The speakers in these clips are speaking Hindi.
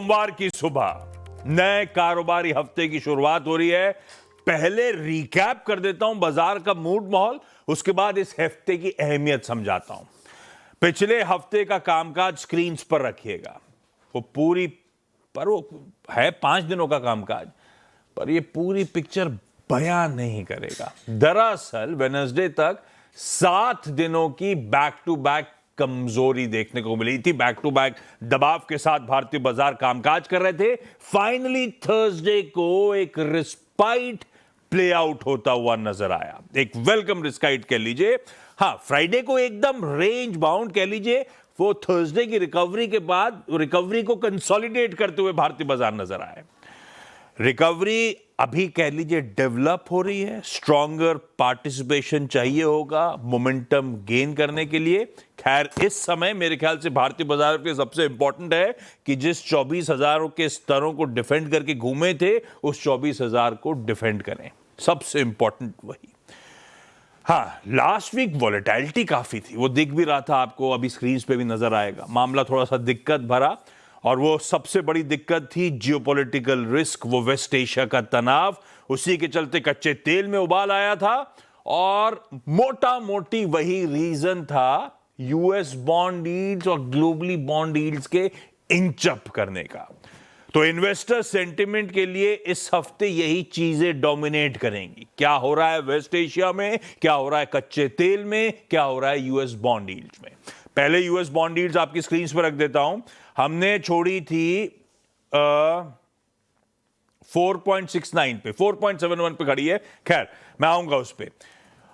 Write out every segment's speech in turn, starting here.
सोमवार की सुबह नए कारोबारी हफ्ते की शुरुआत हो रही है। पहले रिकैप कर देता हूं बाजार का मूड माहौल, उसके बाद इस हफ्ते की अहमियत समझाता हूं। पिछले हफ्ते का कामकाज स्क्रीन पर रखिएगा। वो है 5 दिनों का कामकाज, पर ये पूरी पिक्चर बयान नहीं करेगा। दरअसल वेडनेसडे तक 7 दिनों की बैक टू बैक कमजोरी देखने को मिली थी। बैक टू बैक दबाव के साथ भारतीय बाजार कामकाज कर रहे थे। फाइनली थर्सडे को एक रिस्पाइट प्ले आउट होता हुआ नजर आया, एक वेलकम रिस्पाइट कह लीजिए। हां, फ्राइडे को एकदम रेंज बाउंड कह लीजिए। वो थर्सडे की रिकवरी के बाद रिकवरी को कंसोलिडेट करते हुए भारतीय बाजार नजर आए। रिकवरी अभी कह लीजिए डेवलप हो रही है। स्ट्रॉन्गर पार्टिसिपेशन चाहिए होगा मोमेंटम गेन करने के लिए। खैर, इस समय मेरे ख्याल से भारतीय बाजार के सबसे इंपॉर्टेंट है कि जिस 24,000 के स्तरों को डिफेंड करके घूमे थे, उस 24,000 को डिफेंड करें। सबसे इंपॉर्टेंट वही। हाँ, लास्ट वीक वॉलेटिलिटी काफी थी, वो दिख भी रहा था आपको, अभी स्क्रीन पे भी नजर आएगा। मामला थोड़ा सा दिक्कत भरा, और वो सबसे बड़ी दिक्कत थी जियोपॉलिटिकल रिस्क, वो वेस्ट एशिया का तनाव। उसी के चलते कच्चे तेल में उबाल आया था, और मोटा मोटी वही रीजन था यूएस बॉन्ड यील्ड्स और ग्लोबली बॉन्ड यील्ड्स के इंचअप करने का। तो इन्वेस्टर सेंटिमेंट के लिए इस हफ्ते यही चीजें डोमिनेट करेंगी। क्या हो रहा है वेस्ट एशिया में, क्या हो रहा है कच्चे तेल में, क्या हो रहा है यूएस बॉन्ड यील्ड्स में। पहले यूएस बॉन्ड यील्ड्स आपकी स्क्रीन पर रख देता हूं। हमने छोड़ी थी 4.69 पे, 4.71 पे खड़ी है। खैर, मैं आऊंगा उस पे।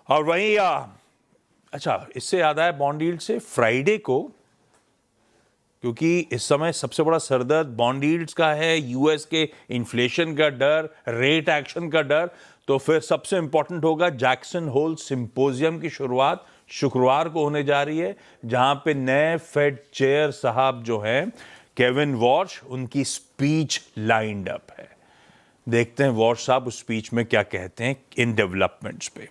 और वहीं अच्छा, इससे याद आया बॉन्ड यील्ड से, फ्राइडे को, क्योंकि इस समय सबसे बड़ा सरदर्द बॉन्ड यील्ड्स का है, यूएस के इन्फ्लेशन का डर, रेट एक्शन का डर, तो फिर सबसे इंपॉर्टेंट होगा जैक्सन होल सिंपोजियम की शुरुआत शुक्रवार को होने जा रही है, जहां पे नए फेड चेयर साहब जो हैं केविन वॉर्श, उनकी स्पीच लाइंड अप है। देखते हैं वॉर्श साहब उस स्पीच में क्या कहते हैं इन डेवलपमेंट्स पे।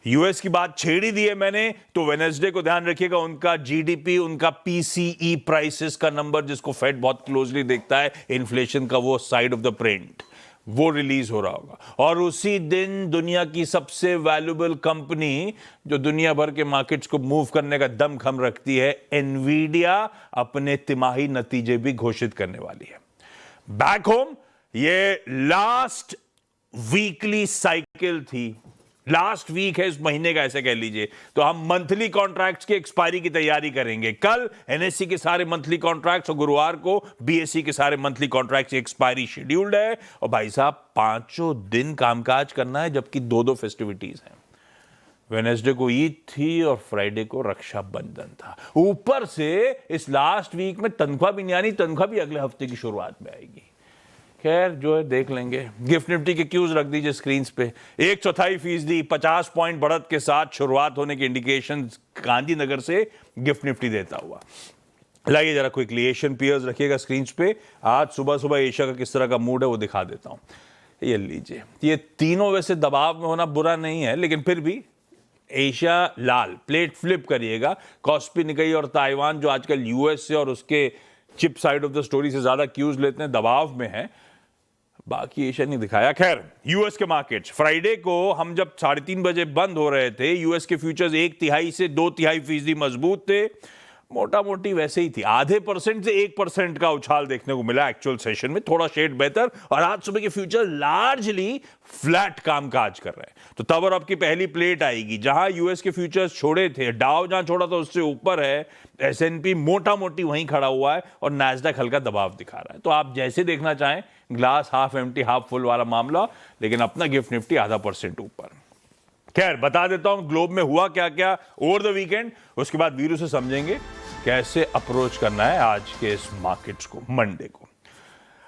यूएस की बात छेड़ ही दी है मैंने, तो वेडनेसडे को ध्यान रखिएगा, उनका जीडीपी, उनका पीसीई प्राइसेस का नंबर, जिसको फेड बहुत क्लोजली देखता है, इन्फ्लेशन का वो साइड ऑफ द प्रिंट, वो रिलीज हो रहा होगा। और उसी दिन दुनिया की सबसे वैल्यूएबल कंपनी, जो दुनिया भर के मार्केट्स को मूव करने का दमखम रखती है, एनवीडिया, अपने तिमाही नतीजे भी घोषित करने वाली है। बैक होम, ये लास्ट वीकली साइकिल थी, लास्ट वीक है इस महीने का, ऐसे कह लीजिए। तो हम मंथली कॉन्ट्रैक्ट्स की एक्सपायरी की तैयारी करेंगे। कल एनएससी के सारे मंथली कॉन्ट्रैक्ट्स और गुरुवार को बीएससी के सारे मंथली कॉन्ट्रैक्ट्स की एक्सपायरी शेड्यूल्ड है। और भाई साहब, 5 दिन कामकाज करना है, जबकि 2 फेस्टिविटीज हैं। वेडनेसडे को ईद थी और फ्राइडे को रक्षाबंधन था। ऊपर से इस लास्ट वीक में तनख्वाह भी नहीं आनी, तनख्वाह भी अगले हफ्ते की शुरुआत में आएगी। खैर, जो है देख लेंगे। गिफ्ट निफ्टी के क्यूज रख दीजिए स्क्रीन पे। 1/4% 50 पॉइंट बढ़त के साथ शुरुआत होने के इंडिकेशन गांधीनगर से गिफ्ट निफ्टी देता हुआ। लाइए जरा क्विकली एशियन पीयर्स रखिएगा स्क्रीन पे। आज सुबह सुबह एशिया का किस तरह का मूड है वो दिखा देता हूं। ये लीजिए, ये तीनों वैसे दबाव में होना बुरा नहीं है, लेकिन फिर भी एशिया लाल, प्लेट फ्लिप करिएगा। कॉस्पी, निकाई और ताइवान, जो आजकल यूएस से और उसके chip side of the story से ज्यादा क्यूज लेते हैं, दबाव में है। बाकी एशिया नहीं दिखाया। खैर, यूएस के मार्केट्स, फ्राइडे को हम जब 3:30 बजे बंद हो रहे थे, यूएस के फ्यूचर्स 1/3 से 2/3% मजबूत थे। मोटा मोटी वैसे ही थी, 0.5% से 1% का उछाल देखने को मिला एक्चुअल सेशन में, थोड़ा शेड बेहतर। और आज सुबह के फ्यूचर लार्जली फ्लैट कामकाज कर रहे हैं। तो तब और अब की पहली प्लेट आएगी, जहां यूएस के फ्यूचर्स छोड़े थे, डाउ जहां छोड़ा था उससे ऊपर है, एसएनपी मोटा मोटी वहीं खड़ा हुआ है, और नैस्डैक हल्का दबाव दिखा रहा है। तो आप जैसे देखना चाहें, glass half empty half full वाला मामला, लेकिन अपना गिफ्ट निफ्टी 0.5% ऊपर। खैर, बता देता हूं ग्लोब में हुआ क्या क्या ओवर द वीकेंड, उसके बाद वीरू से समझेंगे कैसे अप्रोच करना है आज के इस मार्केट्स को, मंडे को।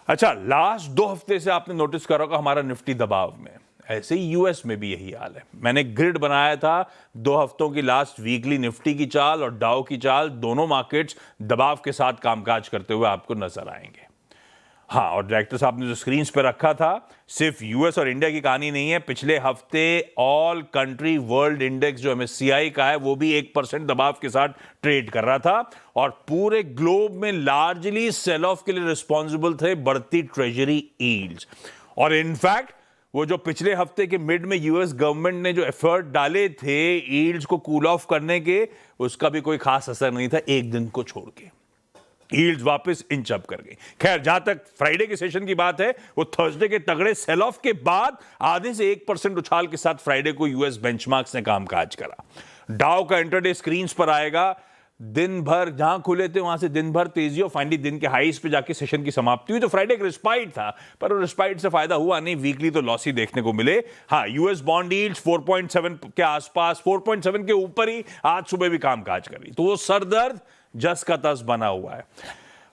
अच्छा, लास्ट 2 हफ्ते से आपने नोटिस करा होगा हमारा निफ्टी दबाव में, ऐसे ही यूएस में भी यही हाल है। मैंने ग्रिड बनाया था 2 हफ्तों की लास्ट वीकली निफ्टी की चाल और डाउ की चाल, दोनों मार्केट्स दबाव के साथ कामकाज करते हुए आपको नजर आएंगे। हाँ, और डायरेक्टर साहब ने जो स्क्रीन पे रखा था, सिर्फ यूएस और इंडिया की कहानी नहीं है। पिछले हफ्ते ऑल कंट्री वर्ल्ड इंडेक्स जो MSCI का है वो भी 1% दबाव के साथ ट्रेड कर रहा था, और पूरे ग्लोब में लार्जली सेल ऑफ के लिए रिस्पॉन्सिबल थे बढ़ती ट्रेजरी यील्ड्स। और इनफैक्ट वो जो पिछले हफ्ते के मिड में यूएस गवर्नमेंट ने जो एफर्ट डाले थे यील्ड्स को कूल ऑफ करने के, उसका भी कोई खास असर नहीं था एक दिन को छोड़ के। यील्ड्स वापस इंच अप कर गई। खैर, जहां तक फ्राइडे के सेशन की बात है, वो थर्सडे के तगड़े सेल ऑफ के बाद आधे से 1% उछाल के साथ फ्राइडे को यूएस बेंचमार्क्स ने कामकाज करा। डाउ का इंटरडे स्क्रीन पर आएगा। दिन भर जहां खुले थे वहां से दिन भर तेजी, और फाइनली दिन के हाईस पे जाके सेशन की समाप्ति हुई। तो फ्राइडे एक रिस्पाइट था, पर रिस्पाइट से फायदा हुआ नहीं, वीकली तो लॉस ही देखने को मिले। हाँ, यूएस बॉन्ड यील्ड्स 4.7 के आसपास, 4.7 के ऊपर ही आज सुबह भी कामकाज करी। तो वो सरदर्द जस का तस बना हुआ है।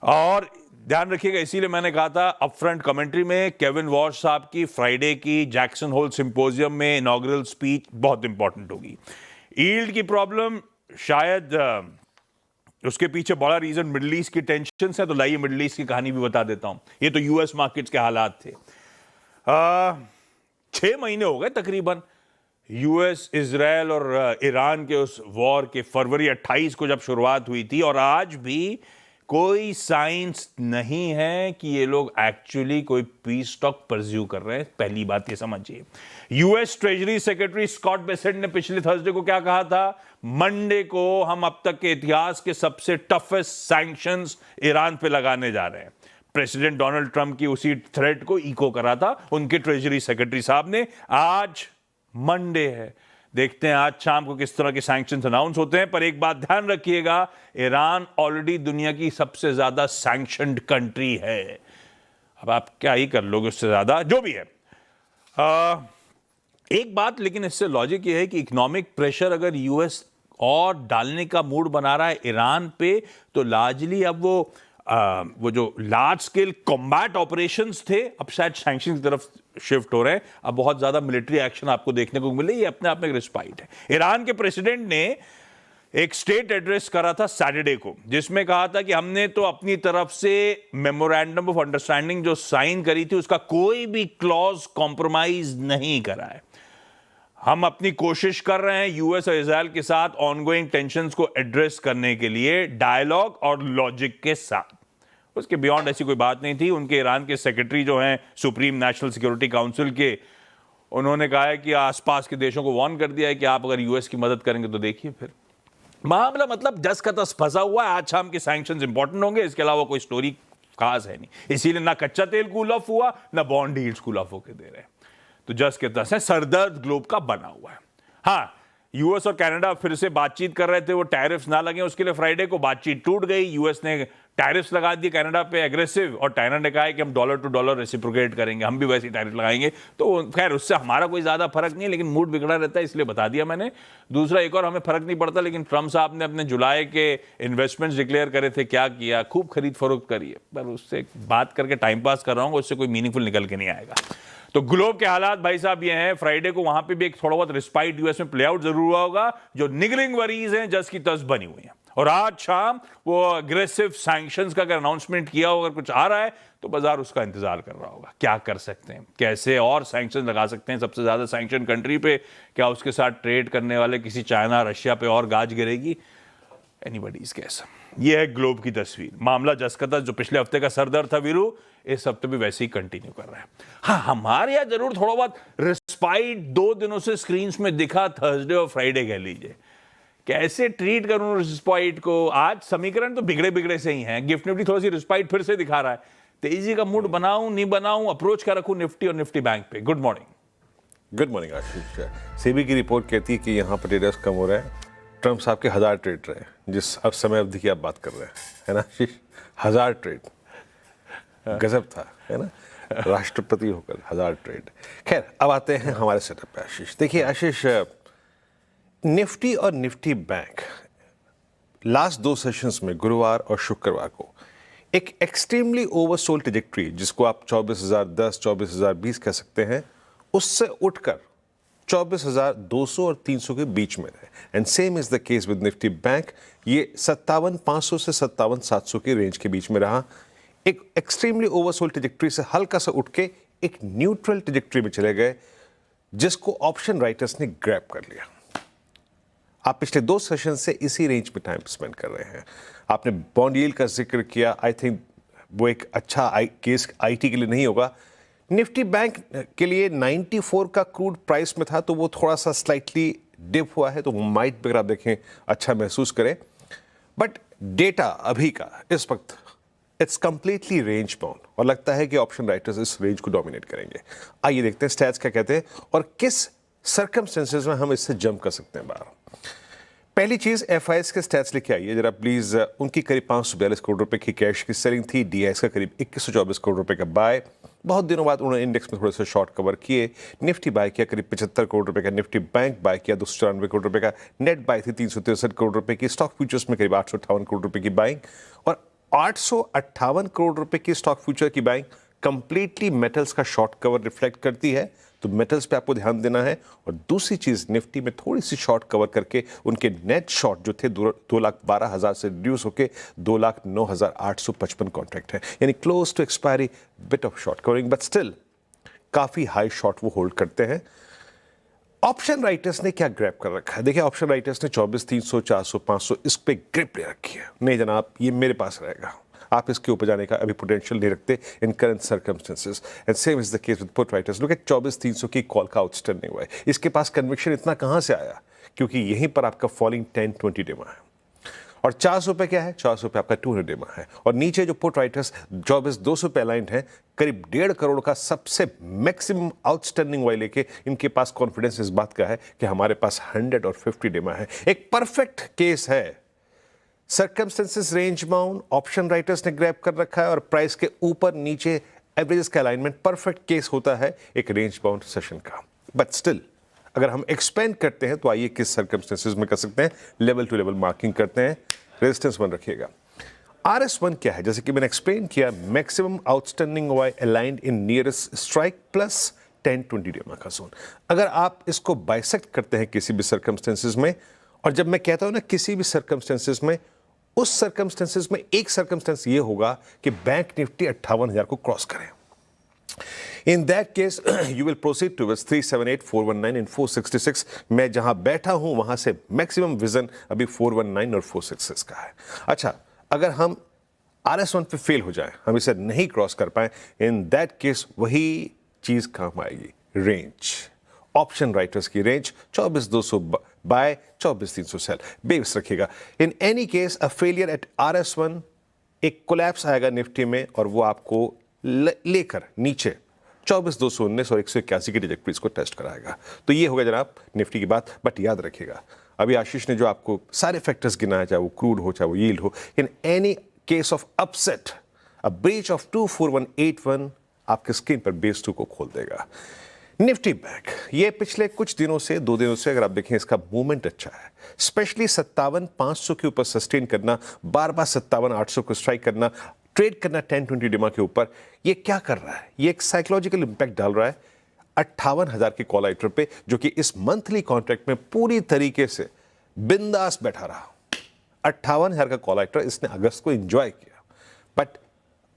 और ध्यान रखिएगा, इसीलिए मैंने कहा था अपफ्रंट कमेंट्री में, केविन वॉश साहब की फ्राइडे की जैक्सन होल सिंपोजियम में इनॉग्रल स्पीच बहुत इंपॉर्टेंट होगी। यील्ड की प्रॉब्लम शायद उसके पीछे बड़ा रीजन मिडिल ईस्ट की टेंशन है। तो लाइए मिडिल ईस्ट की कहानी भी बता देता हूं। ये तो यूएस मार्केट्स के हालात थे। 6 महीने हो गए तकरीबन यूएस, इजराइल और ईरान के उस वॉर के। फरवरी 28 को जब शुरुआत हुई थी, और आज भी कोई साइंस नहीं है कि ये लोग एक्चुअली कोई पीस टॉक परस्यू कर रहे हैं। पहली बात ये समझिए। US treasury secretary Scott Bessent ने पिछले थर्सडे को क्या कहा था? मंडे को हम अब तक के इतिहास के सबसे टफेस्ट सैंक्शंस ईरान पे लगाने जा रहे हैं। प्रेसिडेंट डोनाल्ड ट्रंप की उसी थ्रेट को इको करा था उनके ट्रेजरी सेक्रेटरी साहब ने। आज मंडे है, देखते हैं आज शाम को किस तरह के सैंक्शंस अनाउंस होते हैं। पर एक बात ध्यान रखिएगा, ईरान ऑलरेडी दुनिया की सबसे ज्यादा सैंक्शनड कंट्री है। अब आप क्या ही कर लोगे उससे ज्यादा, जो भी है। एक बात लेकिन इससे लॉजिक ये है कि इकोनॉमिक प्रेशर अगर यूएस और डालने का मूड बना रहा है ईरान पे, तो लार्जली अब वो जो लार्ज स्केल कॉम्बैट ऑपरेशंस थे, अब शायद सैंक्शन की तरफ शिफ्ट हो रहे हैं। अब बहुत ज्यादा मिलिट्री एक्शन आपको देखने को मिले, ये अपने आप में एक रिस्पाइट है। ईरान के प्रेसिडेंट ने एक स्टेट एड्रेस करा था सैटरडे को, जिसमें कहा था कि हमने तो अपनी तरफ से मेमोरेंडम ऑफ अंडरस्टैंडिंग जो साइन करी थी उसका कोई भी क्लॉज कॉम्प्रोमाइज नहीं करा है। हम अपनी कोशिश कर रहे हैं यूएस और इजराइल के साथ ऑनगोइंग टेंशंस को एड्रेस करने के लिए डायलॉग और लॉजिक के साथ। उसके बियॉन्ड ऐसी कोई बात नहीं थी। उनके ईरान के सेक्रेटरी जो हैं सुप्रीम नेशनल सिक्योरिटी काउंसिल के, उन्होंने कहा है कि आसपास के देशों को वार्न कर दिया है कि आप अगर यूएस की मदद करेंगे तो देखिए फिर मामला मतलब जस का तस फंसा हुआ है। आज शाम के सैंक्शंस इंपॉर्टेंट होंगे, इसके अलावा कोई स्टोरी खास है नहीं। इसीलिए ना कच्चा तेल कूल ऑफ हुआ, ना बॉन्ड यील्ड्स कूल ऑफ होकर दे रहे हैं। तो जस के तस है, सरदर्द ग्लोब का बना हुआ है। हाँ, यूएस और कनाडा फिर से बातचीत कर रहे थे, वो टैरिफ्स ना लगे उसके लिए। फ्राइडे को बातचीत टूट गई। यूएस ने टैरिफ्स लगा दिए कनाडा पे एग्रेसिव, और चाइना ने कहा है कि हम डॉलर टू डॉलर रेसिप्रोकेट करेंगे, हम भी वैसे टैरिफ लगाएंगे। तो खैर उससे हमारा कोई ज्यादा फर्क नहीं है, लेकिन मूड बिगड़ा रहता है, इसलिए बता दिया मैंने। दूसरा एक और हमें फर्क नहीं पड़ता, लेकिन ट्रंप साहब ने अपने जुलाई के इन्वेस्टमेंट्स डिक्लेयर करे थे, क्या किया? खूब खरीद फरोख्त करी है। पर उससे बात करके टाइम पास कर रहा हूँ, उससे कोई मीनिंगफुल निकल के नहीं आएगा। तो ग्लोब के हालात भाई साहब ये हैं। फ्राइडे को वहां पे भी एक थोड़ा बहुत रिस्पाइट यूएस में प्ले आउट जरूर हुआ होगा। जो निगलिंग वरीज हैं जस की तस बनी हुई हैं। और आज शाम वो अग्रेसिव सैंक्शंस का अगर अनाउंसमेंट किया होगा, कुछ आ रहा है, तो बाजार उसका इंतजार कर रहा होगा। क्या कर सकते हैं, कैसे और सैंक्शन लगा सकते हैं सबसे ज्यादा सैंक्शन कंट्री पे? क्या उसके साथ ट्रेड करने वाले किसी चाइना रशिया पे और गाज गिरेगी? Anybody's guess. ये है ग्लोब की तस्वीर। मामला जस का तस जो पिछले हफ्ते का सरदर्द था वीरू, इस हफ्ते भी वैसे ही कंटिन्यू कर रहा है। हाँ, हमारे यहां जरूर थोड़ा बहुत रिस्पाइट 2 दिनों से स्क्रीन में दिखा, थर्सडे और फ्राइडे कह लीजिए। कैसे ट्रीट करूं रिस्पाइट को? आज समीकरण तो बिगड़े बिगड़े से ही हैं। गिफ्ट निफ्टी थोड़ी सी रिस्पाइट फिर से दिखा रहा है। तेजी का मूड बनाऊं नहीं बनाऊं, अप्रोच क्या रखूं निफ्टी और निफ्टी बैंक पे? Good morning. गुड मॉर्निंग आशीष। सेबी की रिपोर्ट कहती है कि यहाँ पर ट्रेडर्स कम हो रहे हैं। ट्रंप साहब के 1000 ट्रेड रहे, जिस अब समय अवधि की आप बात कर रहे हैं, है ना आशीष? 1000 ट्रेड, गजब था, है ना? राष्ट्रपति होकर 1000 ट्रेड। खैर, अब आते हैं हमारे सेटअप पे आशीष। देखिए आशीष, निफ्टी और निफ्टी बैंक लास्ट 2 सेशंस में गुरुवार और शुक्रवार को एक एक्सट्रीमली ओवरसोल्ड ट्रैजेक्टरी, जिसको आप 24,010 24,020 कह सकते हैं, उससे उठकर 24,200 और 300 के बीच में रहे। And same is the case with Nifty bank. ये 57,500 से 57,700 के रेंज के बीच में रहा। एक एक्सट्रीमली ओवरसोल्ड ट्रैजेक्टरी से हल्का सा उठ के एक न्यूट्रल ट्रैजेक्टरी में चले गए, जिसको ऑप्शन राइटर्स ने ग्रैब कर लिया। आप पिछले 2 सेशन से इसी रेंज में टाइम स्पेंड कर रहे हैं। आपने बॉन्ड यील्ड का जिक्र किया, आई थिंक वो एक अच्छा केस आईटी के लिए नहीं होगा। निफ्टी बैंक के लिए 94 का क्रूड प्राइस में था, तो वो थोड़ा सा स्लाइटली डिप हुआ है, तो माइट भी अगर आप देखें अच्छा महसूस करें। बट डेटा अभी का इस वक्त इट्स कंप्लीटली रेंज बाउंड और लगता है कि ऑप्शन राइटर्स इस रेंज को डोमिनेट करेंगे। आइए देखते हैं स्टैट्स क्या कहते हैं और किस सर्कमस्टेंसेस में हम इससे जंप कर सकते हैं बाहर। पहली चीज एफआईएस के स्टैट्स लेके आइए जरा प्लीज। उनकी करीब 542 करोड़ रुपए की कैश की सेलिंग थी, डीआईएस का करीब 2124 करोड़ रुपए का बाय। बहुत दिनों बाद उन्होंने इंडेक्स में थोड़े से शॉर्ट कवर किए। निफ्टी बाय किया करीब 75 करोड़ रुपए का, निफ्टी बैंक बाय किया 294 करोड़ रुपए का, नेट बाय थी 363 करोड़ रुपए की, स्टॉक फ्यूचर्स में करीब 858 करोड़ रुपए की बाइंग और 858 करोड़ रुपए की स्टॉक फ्यूचर की बाइंग कंप्लीटली मेटल्स का शॉर्ट कवर रिफ्लेक्ट करती है, तो मेटल्स पे आपको ध्यान देना है। और दूसरी चीज निफ्टी में थोड़ी सी शॉर्ट कवर करके उनके नेट शॉर्ट जो थे 2,12,000 से रिड्यूस होके 2,09,855 कॉन्ट्रैक्ट है, यानी close to expiry, bit of short covering but still काफी हाई शॉर्ट वो होल्ड करते हैं। ऑप्शन राइटर्स ने क्या ग्रैब कर रखा है? देखिए ऑप्शन राइटर्स ने 24, 300, 400, 500 इस पे ग्रिप ले रखी है। नहीं जनाब, ये मेरे पास रहेगा, आप इसके ऊपर जाने का अभी पोटेंशियल नहीं रखते in current circumstances. And same is the case with put writers. Look at 24,300 की कॉल का आउटस्टैंडिंग हुआ है। इसके पास कन्विक्शन इतना कहां से आया? क्योंकि यहीं पर आपका फॉलिंग 10-20 डेमा है और 400 पे क्या है? 400 पे आपका 200 डेमा है और नीचे जो पुट राइटर्स 24,200 पे अलाइंड है, करीब 1.5 करोड़ का सबसे मैक्सिमम आउटस्टैंडिंग वाई लेके इनके पास कॉन्फिडेंस इस बात का है कि हमारे पास 100 और 50 डेमा है। एक परफेक्ट केस है। Circumstances range bound, option writers ने ग्रैब कर रखा है और प्राइस के ऊपर नीचे एवरेजेस का अलाइनमेंट परफेक्ट केस होता है एक रेंज बाउंड सेशन का। बट स्टिल अगर हम एक्सपेंड करते हैं तो आइए किस सर्कमस्टेंसेस में कर सकते हैं? लेवल टू लेवल मार्किंग करते हैं, रेजिस्टेंस बन रखिएगा। RS1 क्या है? जैसे कि मैंने एक्सप्लेन किया, maximum outstanding why aligned in nearest strike plus 10-20 डेमा का जोन। अगर आप इसको बाइसेक्ट करते हैं किसी भी सर्कमस्टेंसेस में, और जब मैं कहता हूं ना किसी भी सर्कमस्टेंसेस में, उस सर्कमस्टेंसेस में एक सर्कमस्टेंस ये होगा कि बैंक निफ्टी 58,000 को क्रॉस करें। In that case, you will proceed towards 378, 419 and 466। मैं जहां बैठा हूं वहां से मैक्सिमम विजन अभी 419 और 466 का है। अच्छा, अगर हम RS1 पे फेल हो जाए, हम इसे नहीं क्रॉस कर पाए, इन दैट केस वही चीज काम आएगी, रेंज। ऑप्शन राइटर्स की रेंज 24,200 बाय, 24,300 सेल। बेस रखिएगा। In any case a failure eight RS1, एक कोलैप्स आएगा निफ्टी में और वो आपको लेकर नीचे 24,219 और 181 की ट्रैजेक्टरीज को टेस्ट कराएगा। तो ये होगा जनाब निफ्टी की बात। बट याद रखिएगा, अभी आशीष ने जो आपको सारे फैक्टर्स गिनाए, चाहे वो क्रूड हो चाहे वो यील्ड हो, in any case of upset a breach of 24181 आपके स्क्रीन पर बेस 2 को खोल देगा। निफ्टी बैंक ये पिछले कुछ दिनों से 2 दिनों से अगर आप देखें इसका मूवमेंट अच्छा है, स्पेशली 57,500 के ऊपर सस्टेन करना, बार बार 57,800 को स्ट्राइक करना, ट्रेड करना 10-20 डेमा के ऊपर। ये क्या कर रहा है? ये एक साइकोलॉजिकल इंपैक्ट डाल रहा है 58,000 के कॉल आइटर पे, जो कि इस मंथली कॉन्ट्रैक्ट में पूरी तरीके से बिंदास बैठा रहा। 58,000 का कॉल आइटर इसने अगस्त को एंजॉय किया, बट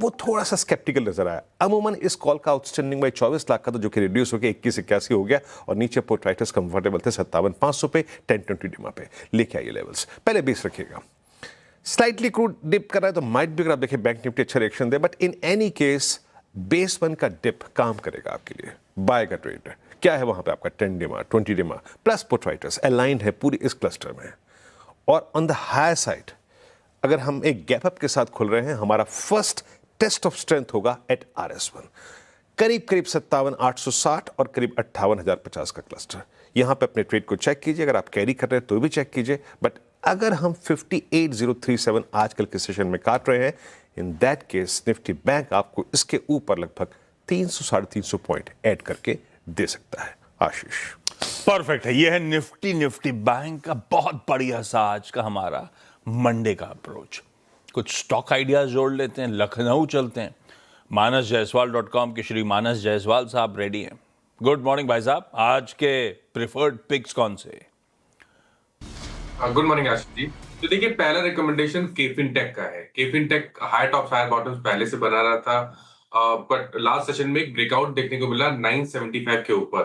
वो थोड़ा सा स्केप्टिकल नजर आया। अमूमन इस कॉल का आउटस्टैंडिंग भाई 24 लाख का था, जो कि रिड्यूस होकर 21-81 हो गया और नीचे पुट राइटर्स कंफर्टेबल थे 57,500 पे, 10-20 डेमा पे। लेके आइए लेवल्स, पहले बेस रखिएगा। स्लाइटली क्रूड डिप कर रहा है तो माइट भी अगर आप देखें बैंक निफ्टी अच्छा reaction they, but in any case base 1 का डिप काम करेगा आपके लिए। बाय का ट्रेड क्या है वहां पे? आपका 10 डेमा, 20 डेमा प्लस पुट राइटर्स अलाइंड है पूरी इस क्लस्टर में। और ऑन द हायर साइड अगर हम एक गैप अप के साथ खुल रहे हैं, हमारा फर्स्ट टेस्ट ऑफ स्ट्रेंथ होगा एट RS1, करीब 57,860 और करीब 58,050 का क्लस्टर। यहां पे अपने ट्रेड को चेक कीजिए, अगर आप कैरी कर रहे हैं तो भी चेक कीजिए। बट अगर हम 58,037 आजकल के सेशन में काट रहे हैं, in that case Nifty bank आपको इसके ऊपर लगभग 300-350 पॉइंट ऐड करके दे सकता है। आशीष परफेक्ट है। ये है निफ्टी बैंक का बहुत बढ़िया सा आज का हमारा मंडे का अप्रोच। कुछ स्टॉक आइडियाज जोड़ लेते हैं, लखनऊ चलते हैं। manasjaiswal.com के श्री मानस जायसवाल साहब रेडी हैं। गुड मॉर्निंग भाई साहब, आज के प्रिफर्ड पिक्स कौन से? Good morning Ashish ji. तो देखिए, पहला रिकमेंडेशन केफिन टेक का है। Kfin Tech high tops high bottoms पहले से बना रहा था, बट लास्ट सेशन में एक ब्रेकआउट देखने को मिला 975 के ऊपर।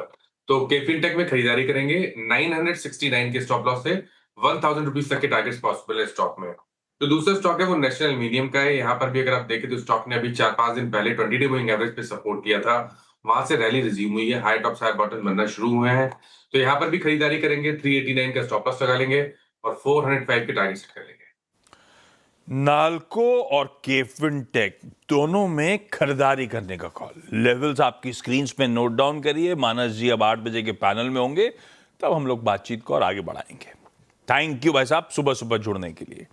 तो केफिन टेक में खरीदारी करेंगे 969 के स्टॉप लॉस से 1000 रुपीज तक के टारगेट्स पॉसिबल है स्टॉक में। तो दूसरा स्टॉक है वो नेशनल एल्यूमिनियम का है। यहाँ पर भी अगर आप देखें तो स्टॉक ने अभी 4-5 दिन पहले 20 डे मूविंग एवरेज पे सपोर्ट किया था, वहां से रैली रिज्यूम हुई है, हाई टॉप्स हाई बॉटम बनना शुरू हुए हैं। तो यहाँ पर भी खरीदारी करेंगे, 389 का स्टॉप लॉस लगा लेंगे और 405 के टारगेट सेट कर लेंगे। नाल्को और केफिन टेक दोनों में खरीदारी करने का कॉल। लेवल्स आपकी स्क्रीन पे नोट डाउन करिए। मानस जी अब 8 बजे के पैनल में होंगे, तब हम लोग बातचीत को और आगे बढ़ाएंगे। थैंक यू भाई साहब सुबह सुबह जुड़ने के लिए।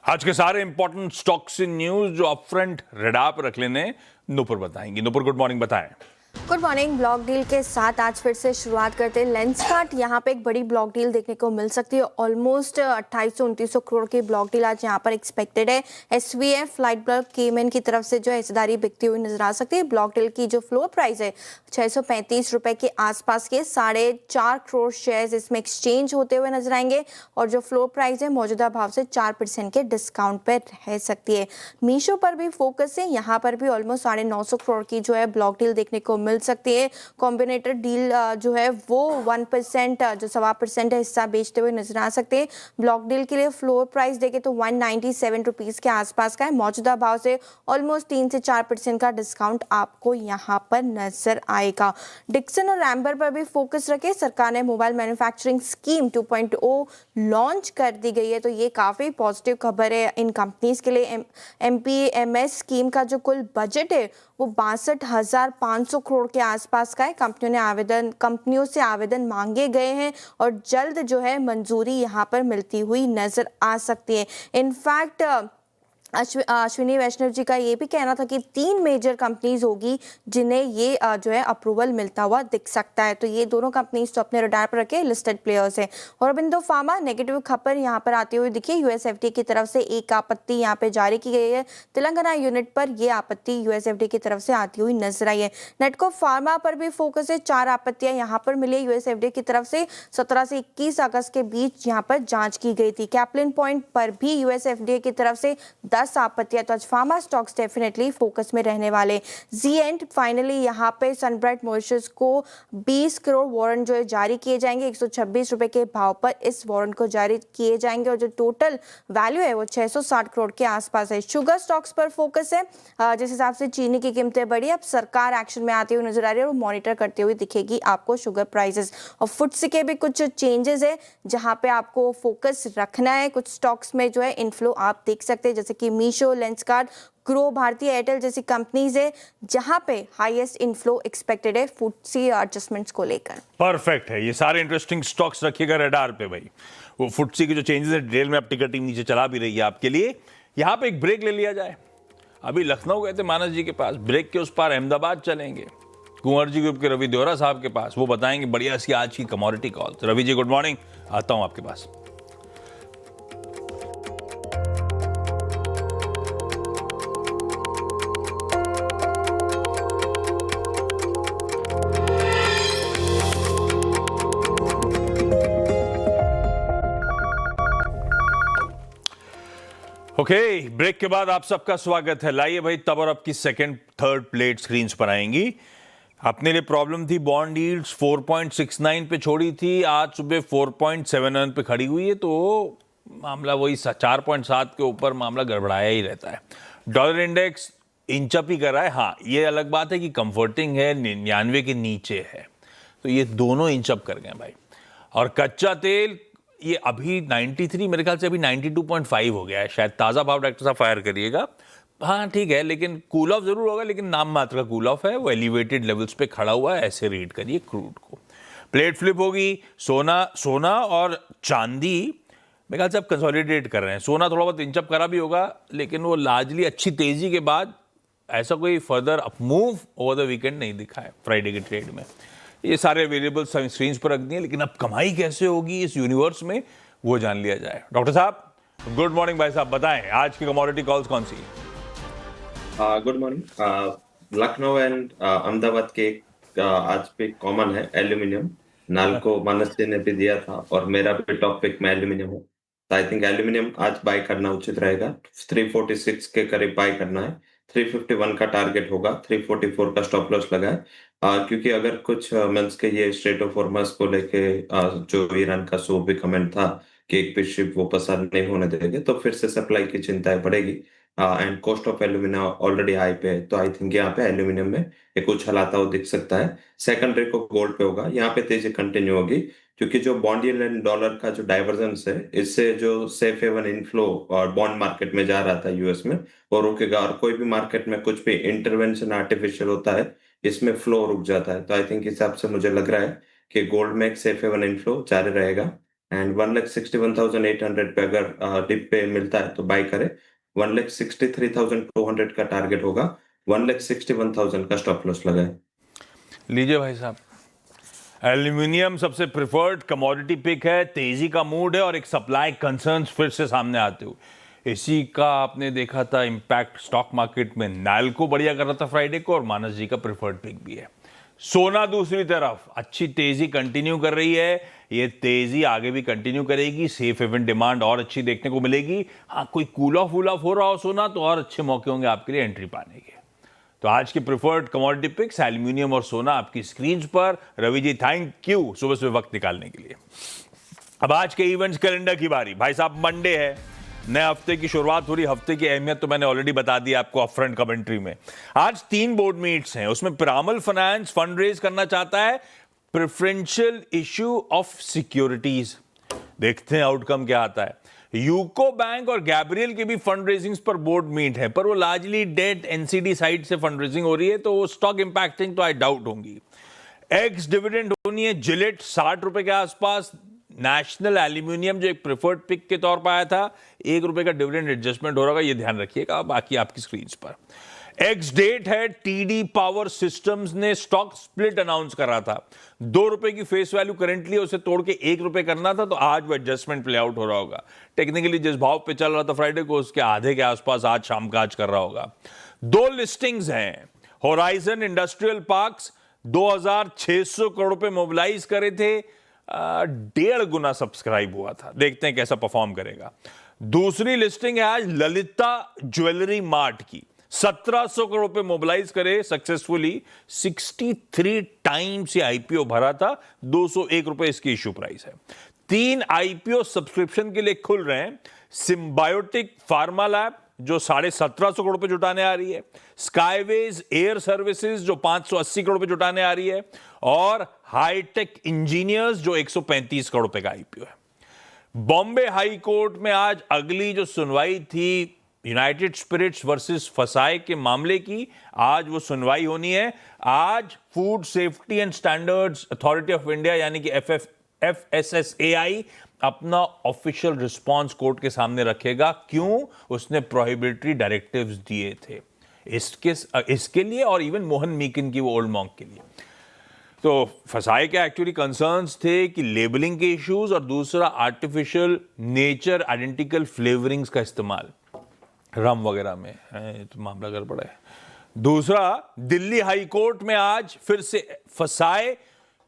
आज के सारे इंपॉर्टेंट स्टॉक्स इन न्यूज जो अपफ्रंट रेडार पर रख लेने नुपुर बताएंगी। नुपुर गुड मॉर्निंग, बताएं। Good morning. ब्लॉक डील के साथ आज फिर से शुरुआत करते हैं। लेंसकार्ट यहाँ पे एक बड़ी ब्लॉक डील देखने को मिल सकती है। ऑलमोस्ट 2800-2900 करोड़ की ब्लॉक डील आज यहाँ पर एक्सपेक्टेड है। एसवीएफ फ्लाइट ब्लॉक केमन की तरफ से जो है हिस्सेदारी बिकती हुई नजर आ सकती है। ब्लॉक डील की जो फ्लोर प्राइस है 635 रुपए के आसपास के 4.5 करोड़ शेयर्स इसमें एक्सचेंज होते हुए नजर आएंगे और जो फ्लोर प्राइस है मौजूदा भाव से 4% के डिस्काउंट पर रह सकती है। मीशो पर भी फोकस है। यहाँ पर भी ऑलमोस्ट 950 करोड़ की जो है ब्लॉक डील देखने को मिल सकती है। कॉम्बिनेटर डील जो है वो 1% जो 1.25% है हिस्सा बेचते हुए नजर आ सकते हैं। ब्लॉक डील के लिए फ्लोर प्राइस देखें तो 197 रुपीज के आसपास का है। मौजूदा भाव से ऑलमोस्ट 3 से 4% का डिस्काउंट आपको यहाँ पर नजर आएगा। डिक्सन और एम्बर पर भी फोकस रखें। सरकार ने मोबाइल मैन्युफैक्चरिंग स्कीम 2.0 लॉन्च कर दी गई है, तो ये काफी पॉजिटिव खबर है इन कंपनीज के लिए। एमपीएमएस स्कीम का जो कुल बजट है वो 62,500 करोड़ के आसपास का है। कंपनियों से आवेदन मांगे गए हैं और जल्द जो है मंजूरी यहाँ पर मिलती हुई नजर आ सकती है। इनफैक्ट अश्विनी वैष्णव जी का ये भी कहना था कि 3 मेजर कंपनीज होगी जिन्हें ये जो है अप्रूवल मिलता हुआ दिख सकता है। तो ये दोनों कंपनीज तो अपने रडार पर रखे लिस्टेड प्लेयर्स हैं। औरबिंदो फार्मा नेगेटिव खबर यहाँ पर आती हुई दिखी। यूएसएफडीए की तरफ से एक आपत्ति यहाँ पे जारी की गई है। तेलंगाना यूनिट पर यह आपत्ति यूएसएफडीए की तरफ से आती हुई नजर आई है। नेटको फार्मा पर भी फोकस है। 4 आपत्तियां यहाँ पर मिली यूएसएफडीए की तरफ से 17 से 21 अगस्त के बीच यहाँ पर जांच की गई थी। कैप्लिन पॉइंट पर भी यूएसएफडीए की तरफ से 10 आपत्तियां। तो आज फार्मा स्टॉक्स डेफिनेटली फोकस में रहने वाले। जी एंड फाइनली यहाँ पे सनब्राइट मॉरिशस को 20 करोड़ वारंट जो है जारी किए जाएंगे। 126 रुपए के भाव पर इस वारंट को जारी किए जाएंगे और जो टोटल वैल्यू है वो 660 करोड़ के आसपास है। शुगर स्टॉक्स पर फोकस है। जिस हिसाब से चीनी की कीमतें बढ़ी, अब सरकार एक्शन में आती हुई नजर आ रही है और मॉनिटर करते हुए दिखेगी आपको शुगर प्राइसेस। और फुट्सी के भी कुछ चेंजेस है जहां पे आपको फोकस रखना है। कुछ स्टॉक्स में जो है इनफ्लो आप देख सकते हैं, जैसे कि मीशो, लेंसकार्ट, ग्रो, भारतीय एयरटेल जैसी कंपनीज है जहां पे हाईएस्ट इनफ्लो एक्सपेक्टेड है फुट्सी एडजस्टमेंट्स को लेकर। परफेक्ट है। ये सारे इंटरेस्टिंग स्टॉक्स रखिएगा रडार पे भाई। वो फुट्सी की जो चेंजेस है डिटेल में अब टिकर टीम नीचे चला भी रही है आपके लिए। यहां पे एक ब्रेक ले लिया जाए। अभी लखनऊ गए थे मानस जी के पास, ब्रेक के उस पार अहमदाबाद चलेंगे कुंवर जी ग्रुप के रवि देवरा साहब के पास, वो बताएंगे बढ़िया सी आज की commodity call. Ravi ji good morning, आता हूं आपके पास। ओके, ब्रेक के बाद आप सबका स्वागत है। लाइए भाई, तब और अब की सेकंड थर्ड प्लेट स्क्रीन्स पर आएंगी। अपने लिए प्रॉब्लम थी बॉन्ड यील्ड्स 4.69 पे छोड़ी थी, आज सुबह 4.71 पे खड़ी हुई है, तो मामला वही 4.7 के ऊपर मामला गड़बड़ाया ही रहता है। डॉलर इंडेक्स इंचअप ही कर रहा है। हाँ, ये अलग बात है कि कंफर्टिंग है, 99 के नीचे है, तो ये दोनों इंचअप कर गए भाई। और कच्चा तेल ये अभी 93, मेरे ख्याल से अभी 92.5 हो गया है शायद। ताज़ा भाव डॉक्टर साहब फायर करिएगा। हाँ ठीक है, लेकिन कूल ऑफ जरूर होगा, लेकिन नाम मात्र का कूल ऑफ है। वो एलिवेटेड लेवल्स पे खड़ा हुआ है, ऐसे रीड करिए क्रूड को। प्लेट फ्लिप होगी। सोना और चांदी मेरे ख्याल से अब कंसोलिडेट कर रहे हैं। सोना थोड़ा बहुत इंचअप करा भी होगा, लेकिन वो लार्जली अच्छी तेजी के बाद ऐसा कोई further up move over the weekend नहीं दिखा है फ्राइडे के ट्रेड में। ये सारे अवेलेबल स्क्रीन पर रख दिए, लेकिन अब कमाई कैसे होगी इस यूनिवर्स में वो जान लिया जाए। डॉक्टर साहब गुड मॉर्निंग। भाई साहब बताएं आज की कमोडिटी कॉल्स कौन सी? Good morning. Lucknow and Ahmedabad के आज पे कॉमन है एल्यूमिनियम। नाल्को मानस जी ने भी दिया था और मेरा भी टॉप पिक में एल्यूमिनियम है। तो आई थिंक एल्यूमिनियम आज बाय करना उचित रहेगा। 346 के करीब बाय करना है। 351 का टारगेट होगा, 344 का स्टॉप लॉस लगा है। क्योंकि अगर कुछ मंथ्स के ये स्ट्रेट ऑफ हॉर्मस को लेके जो ईरान का सो भी कमेंट था कि एक भी शिप वो पसार नहीं होने देंगे, तो फिर से सप्लाई की चिंताएं बढ़ेगी। And cost of aluminium already high पे है, तो आई थिंक यहाँ पे एल्यूमिनियम में एक उछाल आता हुआ दिख सकता है। सेकेंडरी को गोल्ड पे होगा, यहाँ पे तेजी कंटिन्यू होगी, क्योंकि जो बॉन्ड यील्ड एंड डॉलर का जो डाइवर्जेंस है, इससे जो सेफ हेवन इनफ्लो और बॉन्ड मार्केट में जा रहा था यूएस में, वो रुकेगा। और कोई भी मार्केट में कुछ भी इंटरवेंशन आर्टिफिशियल होता है, इसमें फ्लो रुक जाता है। तो आई थिंक हिसाब से मुझे लग रहा है कि गोल्ड में एक सेफ हेवन इनफ्लो जारी रहेगा। एंड 1,61,800 पे अगर डिप पे मिलता है तो बाय करे। 1,63,200 का टारगेट होगा, 1,61,000 का स्टॉप लॉस लगाए। लीजिए भाई साहब, एल्यूमिनियम सबसे प्रिफर्ड कमोडिटी पिक है, तेजी का मूड है और एक सप्लाई कंसर्न्स फिर से सामने आते हुए इसी का आपने देखा था इंपैक्ट स्टॉक मार्केट में। नैल्को बढ़िया कर रहा था फ्राइडे को और मानस जी का प्रिफर्ड पिक भी है। सोना दूसरी तरफ अच्छी तेजी कंटिन्यू कर रही है, ये तेजी आगे भी कंटिन्यू करेगी। सेफ हेवन डिमांड और अच्छी देखने को मिलेगी। हाँ, कोई कूल ऑफ हो रहा हो सोना तो और अच्छे मौके होंगे आपके लिए एंट्री पाने के। तो आज के प्रिफर्ड कमोडिटी पिक्स एल्यूमिनियम और सोना आपकी स्क्रीन पर। रवि जी थैंक यू सुबह सुबह वक्त निकालने के लिए। अब आज के इवेंट्स कैलेंडर की बारी। भाई साहब, मंडे है, नए हफ्ते की शुरुआत हो रही। हफ्ते की अहमियत तो मैंने ऑलरेडी बता दी आपको अपफ्रंट कमेंट्री में। आज 3 बोर्ड मीट्स हैं, उसमें पिरामल फाइनेंस फंड रेज करना चाहता है प्रेफरेंशियल इश्यू ऑफ सिक्योरिटीज। देखते हैं आउटकम क्या आता है। यूको बैंक और गैब्रियल के भी फंड रेजिंग पर बोर्ड मीट है, पर वो लार्जली डेट एनसीडी साइड से फंड रेजिंग हो रही है, तो वो स्टॉक इंपैक्टिंग तो आई डाउट होंगी। एक्स डिविडेंड होनी है जिलेट 60 रुपए के आसपास। नेशनल एल्यूमिनियम जो एक प्रिफर्ड पिक के तौर पर आया था, 1 रुपए का डिविडेंड एडजस्टमेंट हो रहा है, ये ध्यान रखिएगा। बाकी आपकी स्क्रीन पर एक्स डेट है। टीडी पावर सिस्टम्स ने स्टॉक स्प्लिट अनाउंस करा था। 2 रुपए की फेस वैल्यू करेंटली उसे तोड़ के 1 रुपए करना था, तो आज वो एडजस्टमेंट प्ले आउट हो रहा होगा। टेक्निकली जिस भाव पे चल रहा था फ्राइडे को, उसके आधे के आसपास आज शाम का आज कर रहा होगा। 2 लिस्टिंग्स हैं। होराइजन इंडस्ट्रियल पार्क्स 2,600 करोड़ रुपए मोबिलाइज करे थे, 1.5 गुना सब्सक्राइब हुआ था। देखते हैं कैसा परफॉर्म करेगा। दूसरी लिस्टिंग है आज ललिता ज्वेलरी मार्ट की, 1700 करोड़ रुपए मोबिलाइज करे सक्सेसफुली। 63 टाइम्स ये आईपीओ भरा था, 201 रुपए इसकी इश्यू प्राइस है। 3 आईपीओ सब्सक्रिप्शन के लिए खुल रहे हैं। सिम्बायोटिक फार्मा लैब जो 1750 करोड़ रुपए जुटाने आ रही है, स्काईवेज एयर सर्विसेज जो 580 करोड़ रुपए जुटाने आ रही है, और हाईटेक इंजीनियर्स जो 135 करोड़ रुपए का आईपीओ है। बॉम्बे हाई कोर्ट में आज अगली जो सुनवाई थी यूनाइटेड स्पिरिट्स वर्सेस फसाए के मामले की, आज वो सुनवाई होनी है। आज food safety and standards authority of India यानी कि FSSAI अपना ऑफिशियल रिस्पांस कोर्ट के सामने रखेगा। क्यों? उसने प्रोहिबिटरी डायरेक्टिव्स दिए थे इसके लिए और इवन मोहन मीकिन की वो ओल्ड मॉन्क के लिए। तो फसाए के एक्चुअली कंसर्न्स थे कि लेबलिंग के इश्यूज और दूसरा आर्टिफिशियल नेचर आइडेंटिकल फ्लेवरिंग्स का इस्तेमाल रम वगैरह में है, तो मामला गड़बड़ है। दूसरा, दिल्ली हाई कोर्ट में आज फिर से फसाए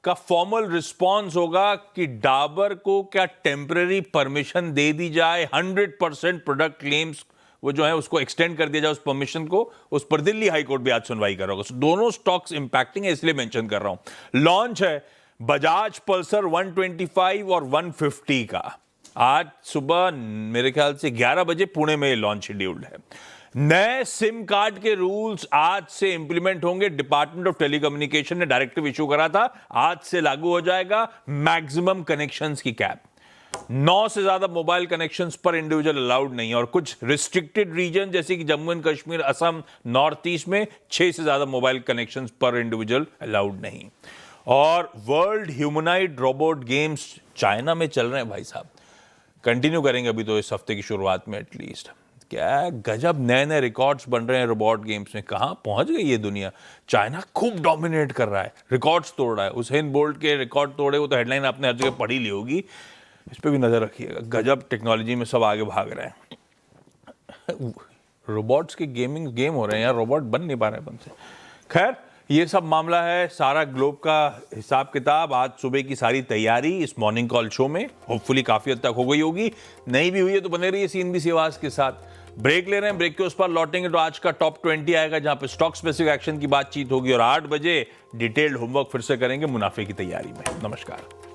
का फॉर्मल रिस्पांस होगा कि डाबर को क्या टेम्पररी परमिशन दे दी जाए, 100% प्रोडक्ट क्लेम्स वो जो है उसको एक्सटेंड कर दिया जाए उस परमिशन को। उस पर दिल्ली हाई कोर्ट भी आज सुनवाई कर रहा होगा। दोनों स्टॉक्स इंपैक्टिंग है, इसलिए मेंशन कर रहा हूं। लॉन्च है बजाज पल्सर 125 और 150 का, आज सुबह मेरे ख्याल से 11 बजे पुणे में लॉन्च शेड्यूल्ड है। नए सिम कार्ड के रूल्स आज से इंप्लीमेंट होंगे। डिपार्टमेंट ऑफ टेलीकम्युनिकेशन ने डायरेक्टिव इशू करा था, आज से लागू हो जाएगा। मैक्सिमम कनेक्शंस की कैप, 9 से ज्यादा मोबाइल कनेक्शंस पर इंडिविजुअल अलाउड नहीं है, और कुछ रिस्ट्रिक्टेड रीजन जैसे कि Jammu and Kashmir, Assam, north east में 6 से ज्यादा मोबाइल कनेक्शंस पर इंडिविजुअल अलाउड नहीं। और world humanoid robot games China में चल रहे हैं भाई साहब, कंटिन्यू करेंगे अभी तो इस हफ्ते की शुरुआत में एटलीस्ट। क्या गजब नए नए रिकॉर्ड्स बन रहे हैं रोबोट गेम्स में। कहां पहुंच गई ये दुनिया। चाइना खूब डोमिनेट कर रहा है, रिकॉर्ड्स तोड़ रहा है। उसेन बोल्ट के रिकॉर्ड तोड़े, वो तो हेडलाइन आपने हर जगह पढ़ी ली होगी, इस पर भी नजर रखिएगा। गजब टेक्नोलॉजी में सब आगे भाग रहे हैं। रोबोट्स के गेम हो रहे हैं यार, रोबोट बन नहीं पा रहे हैं से। खैर, ये सब मामला है सारा ग्लोब का हिसाब किताब। आज सुबह की सारी तैयारी इस मॉर्निंग कॉल शो में होपफुली काफी हद तक हो गई होगी, नहीं भी हुई है तो बने रहिए CNBC आवाज के साथ। ब्रेक ले रहे हैं, ब्रेक के उस पर लौटेंगे तो आज का टॉप 20 आएगा जहां पे स्टॉक स्पेसिफिक एक्शन की बातचीत होगी और 8 बजे डिटेल्ड होमवर्क फिर से करेंगे मुनाफे की तैयारी में। नमस्कार।